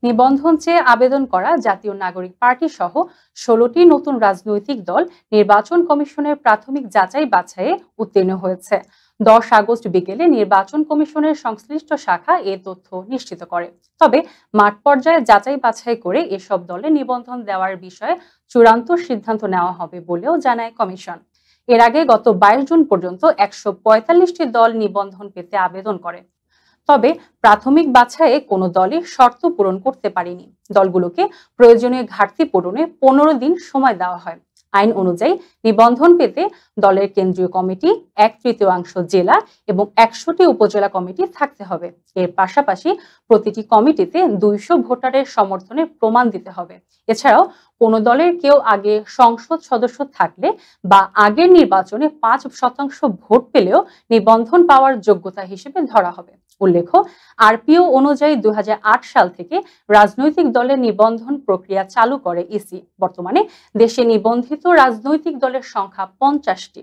নিবন্ধন চেয়ে আবেদন করা জাতীয় নাগরিক পার্টি সহ ১৬টি নতুন রাজনৈতিক দল নির্বাচন কমিশনের প্রাথমিক যাচাই বাছাইয়ে উত্তীর্ণ হয়েছে। ১০ আগস্ট বিকেলে নির্বাচন কমিশনের সংশ্লিষ্ট শাখা এ তথ্য নিশ্চিত করে। তবে মাঠ পর্যায়ে যাচাই বাছাই করে এসব দলে নিবন্ধন দেওয়ার বিষয়ে চূড়ান্ত সিদ্ধান্ত নেওয়া হবে বলেও জানায় কমিশন। এর আগে গত ২২ জুন পর্যন্ত ১৪৫টি দল নিবন্ধন পেতে আবেদন করে। তবে প্রাথমিক বাছাইয়ে কোনো দলই শর্ত পূরণ করতে পারেনি। দলগুলোকে প্রয়োজনীয় ঘাটতি পূরণে ১৫ দিন সময় দেওয়া হয়। আইন অনুযায়ী নিবন্ধন পেতে দলের কেন্দ্রীয় কমিটি, ১/৩ জেলা এবং ১০০টি উপজেলা কমিটি থাকতে হবে। এর পাশাপাশি প্রতিটি কমিটিতে ২০০ ভোটারের সমর্থনের প্রমাণ দিতে হবে। এছাড়াও কোনো দলের কেউ আগে সংসদ সদস্য থাকলে বা আগের নির্বাচনে ৫% ভোট পেলেও নিবন্ধন পাওয়ার যোগ্যতা হিসেবে ধরা হবে। উল্লেখ্য, আরপিও অনুযায়ী ২০০৮ সাল থেকে রাজনৈতিক দলের নিবন্ধন প্রক্রিয়া চালু করে ইসি। বর্তমানে দেশে নিবন্ধিত রাজনৈতিক দলের সংখ্যা ৫০টি।